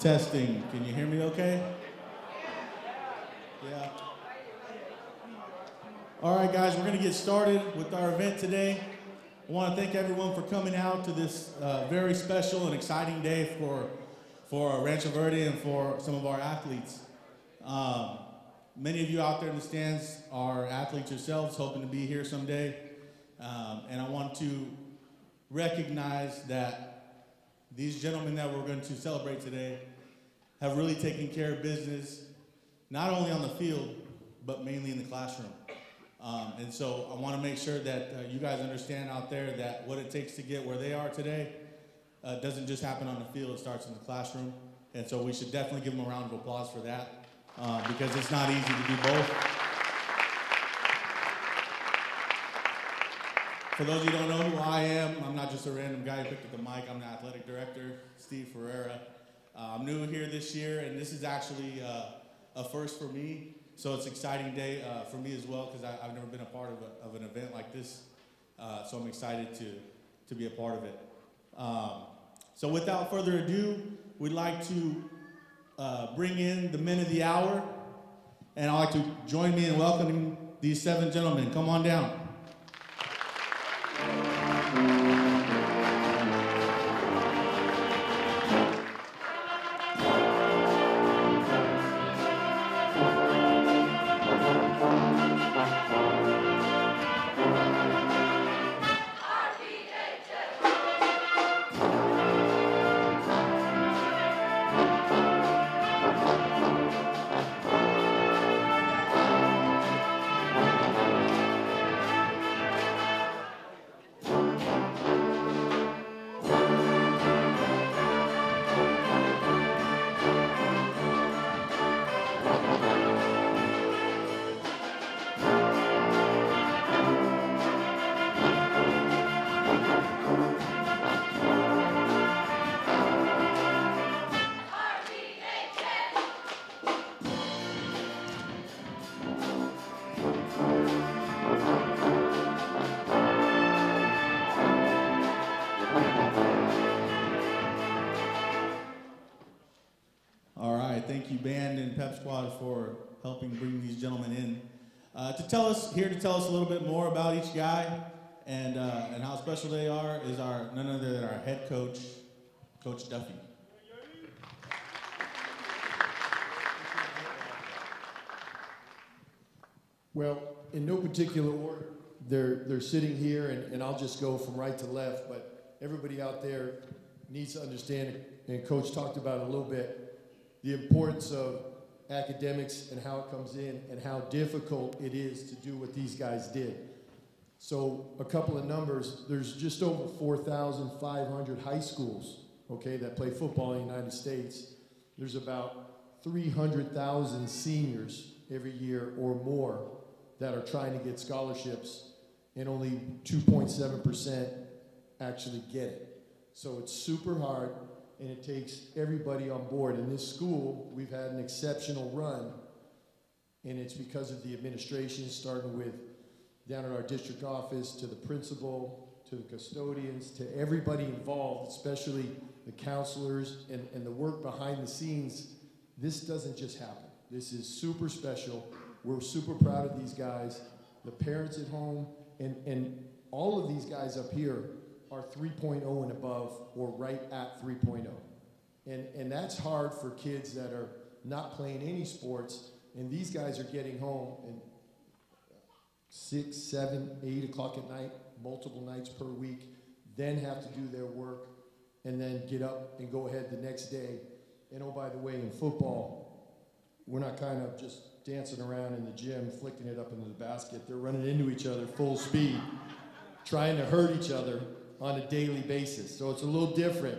Testing. Can you hear me okay? Yeah. All right, guys, we're going to get started with our event today. I want to thank everyone for coming out to this very special and exciting day for Rancho Verde and for some of our athletes. Many of you out there in the stands are athletes yourselves, hoping to be here someday. And I want to recognize that these gentlemen that we're going to celebrate today have really taken care of business, not only on the field, but mainly in the classroom. And so I want to make sure that you guys understand out there that what it takes to get where they are today doesn't just happen on the field, it starts in the classroom. And so we should definitely give them a round of applause for that, because it's not easy to do both. For those of you who don't know who I am, I'm not just a random guy who picked up the mic. I'm the athletic director, Steve Ferreira. I'm new here this year, and this is actually a first for me. So it's an exciting day for me as well, because I've never been a part of an event like this. So I'm excited to be a part of it. So without further ado, we'd like to bring in the men of the hour. And I'd like to join me in welcoming these 7 gentlemen. Come on down. Thank you, band and pep squad, for helping bring these gentlemen in to tell us a little bit more about each guy and how special they are is none other than our head coach, Coach Duffy. Well, in no particular order, they're sitting here, and I'll just go from right to left. But everybody out there needs to understand, and Coach talked about it a little bit, the importance of academics and how it comes in and how difficult it is to do what these guys did. So a couple of numbers, there's just over 4,500 high schools, okay, that play football in the United States. There's about 300,000 seniors every year or more that are trying to get scholarships, and only 2.7% actually get it. So it's super hard. And it takes everybody on board. In this school, we've had an exceptional run, and it's because of the administration, starting with down at our district office, to the principal, to the custodians, to everybody involved, especially the counselors and the work behind the scenes. This doesn't just happen. This is super special. We're super proud of these guys, the parents at home, and all of these guys up here are 3.0 and above, or right at 3.0. And that's hard for kids that are not playing any sports, and these guys are getting home at 6, 7, 8 o'clock at night, multiple nights per week, then have to do their work, and then get up and go ahead the next day. And oh, by the way, in football, we're not kind of just dancing around in the gym, flicking it up into the basket. They're running into each other full speed, trying to hurt each other on a daily basis. So it's a little different.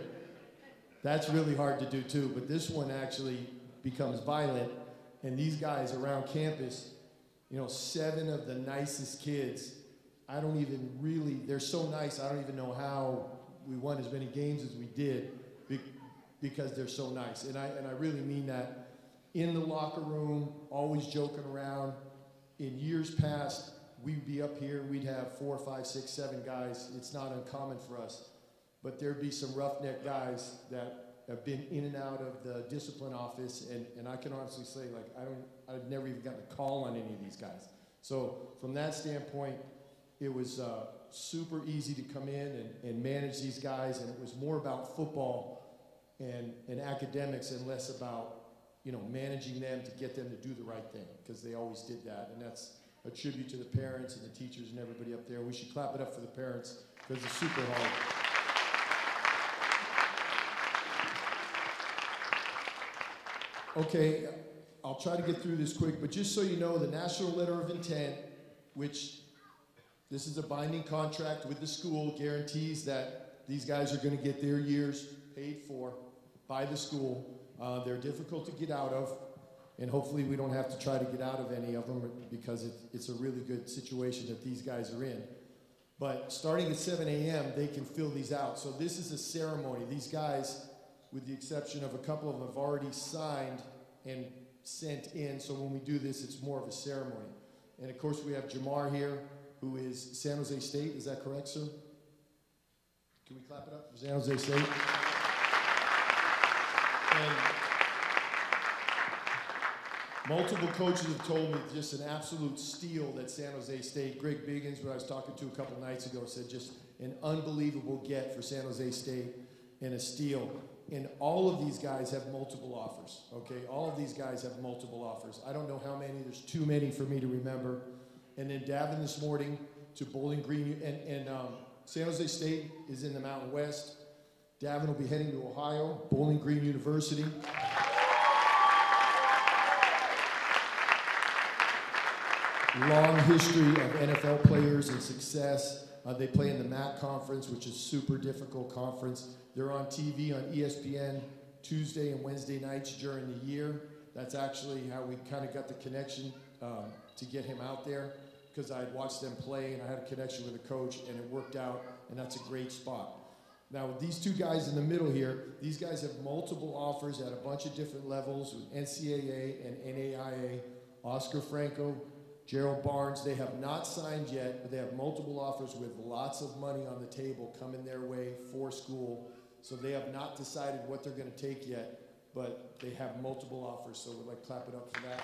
That's really hard to do too, but this one actually becomes violent. And these guys around campus, 7 of the nicest kids, they're so nice, I don't even know how we won as many games as we did, because they're so nice. And I really mean that. In the locker room, always joking around. In years past, we'd be up here, we'd have 4, 5, 6, 7 guys. It's not uncommon for us. But there'd be some roughneck guys that have been in and out of the discipline office, and I can honestly say, like, I've never even gotten a call on any of these guys. So from that standpoint, it was super easy to come in and manage these guys, and it was more about football and academics and less about, managing them to get them to do the right thing, because they always did that. And that's a tribute to the parents and the teachers and everybody up there. We should clap it up for the parents, because it's super hard. Okay, I'll try to get through this quick, but just so you know, the National Letter of Intent, which this is a binding contract with the school, guarantees that these guys are going to get their years paid for by the school. They're difficult to get out of, and hopefully we don't have to try to get out of any of them, because it's a really good situation that these guys are in. But starting at 7 a.m., they can fill these out. So this is a ceremony. These guys, with the exception of a couple of them, have already signed and sent in. So when we do this, it's more of a ceremony. And of course, we have Jamar here, who is San Jose State. Is that correct, sir? Can we clap it up for San Jose State? And multiple coaches have told me just an absolute steal that San Jose State. Greg Biggins, who I was talking to a couple nights ago, said just an unbelievable get for San Jose State and a steal. And all of these guys have multiple offers, okay? All of these guys have multiple offers. I don't know how many. There's too many for me to remember. And then Davin this morning to Bowling Green. And San Jose State is in the Mountain West. Davin will be heading to Ohio, Bowling Green University. Long history of NFL players and success. They play in the MAC conference, which is a super difficult conference. They're on TV on ESPN Tuesday and Wednesday nights during the year. That's actually how we kind of got the connection to get him out there, because I had watched them play and I had a connection with a coach, and it worked out, and that's a great spot. Now, with these two guys in the middle here, these guys have multiple offers at a bunch of different levels with NCAA and NAIA. Oscar Franco, Gerald Barnes, they have not signed yet, but they have multiple offers with lots of money on the table coming their way for school. So they have not decided what they're going to take yet, but they have multiple offers, so we'd like to clap it up for that.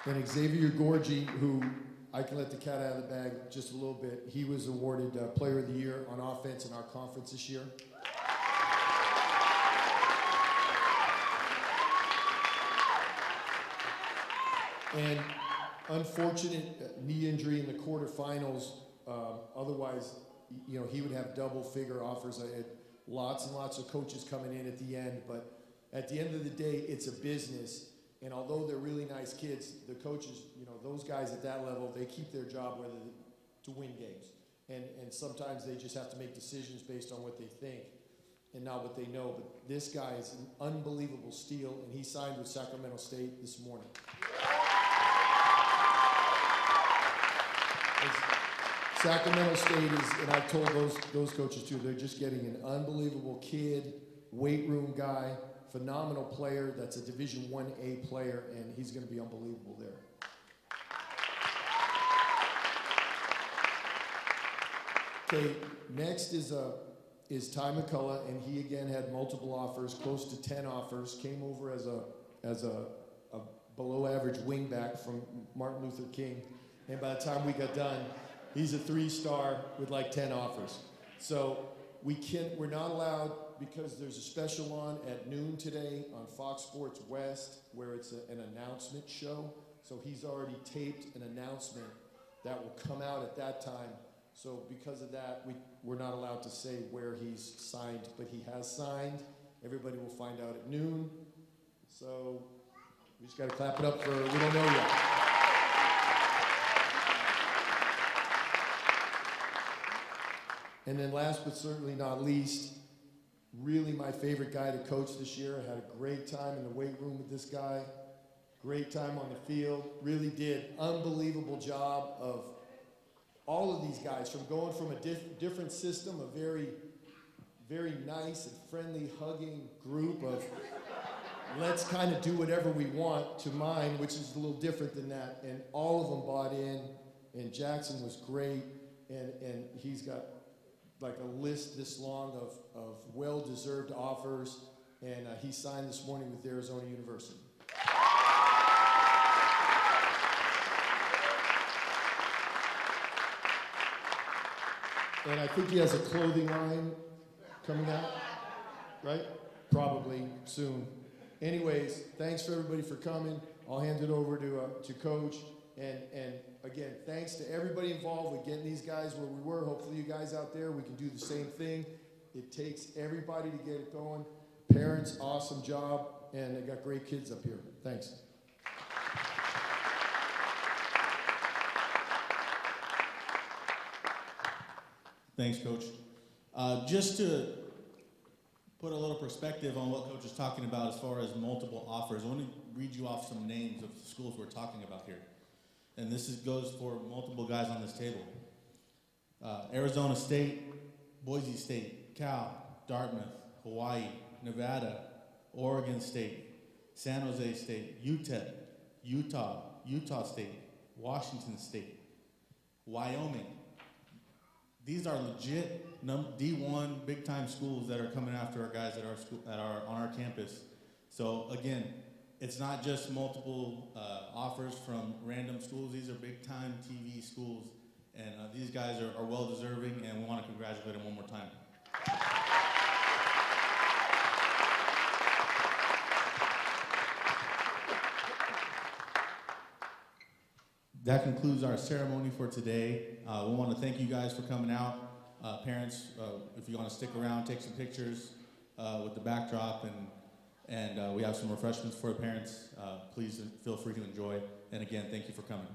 And Xavier Gorgie, who I can let the cat out of the bag just a little bit, he was awarded Player of the Year on offense in our conference this year. And unfortunate knee injury in the quarterfinals. Otherwise, he would have double-figure offers. I had lots and lots of coaches coming in at the end, but at the end of the day, it's a business. And although they're really nice kids, the coaches, those guys at that level, they keep their job to win games. And sometimes they just have to make decisions based on what they think and not what they know. But this guy is an unbelievable steal, and he signed with Sacramento State this morning. Sacramento State is, and I've told those coaches too, they're just getting an unbelievable kid, weight room guy, phenomenal player that's a Division 1A player, and he's going to be unbelievable there. Okay, next is Ty McCullough, and he again had multiple offers, close to 10 offers, came over as a below average wingback from Martin Luther King, and by the time we got done, he's a 3-star with like 10 offers. So we're not allowed, because there's a special on at noon today on Fox Sports West where it's an announcement show. So he's already taped an announcement that will come out at that time. So because of that, we're not allowed to say where he's signed, but he has signed. Everybody will find out at noon. So we just got to clap it up for we don't know yet. And then last but certainly not least, really my favorite guy to coach this year. I had a great time in the weight room with this guy. Great time on the field. Really did unbelievable job of all of these guys, from going from a different system, a very, very nice and friendly, hugging group of let's kind of do whatever we want, to mine, which is a little different than that. And all of them bought in, and Jackson was great. and he's got like a list this long of well-deserved offers, and he signed this morning with Arizona University. And I think he has a clothing line coming out, right? Probably soon. Anyways, thanks for everybody for coming. I'll hand it over to Coach. And again, thanks to everybody involved with getting these guys where we were. Hopefully you guys out there, we can do the same thing. It takes everybody to get it going. Parents, awesome job. And they got great kids up here. Thanks. Thanks, Coach. Just to put a little perspective on what Coach is talking about as far as multiple offers, I want to read you off some names of the schools we're talking about here. And this goes for multiple guys on this table. Arizona State, Boise State, Cal, Dartmouth, Hawaii, Nevada, Oregon State, San Jose State, UTEP, Utah State, Washington State, Wyoming. These are legit D1 big-time schools that are coming after our guys that are on our campus. So again, it's not just multiple offers from random schools. These are big-time TV schools, and these guys are well-deserving, and we want to congratulate them one more time. That concludes our ceremony for today. We want to thank you guys for coming out. Parents, if you want to stick around, take some pictures with the backdrop, and we have some refreshments for the parents. Please feel free to enjoy. And again, thank you for coming.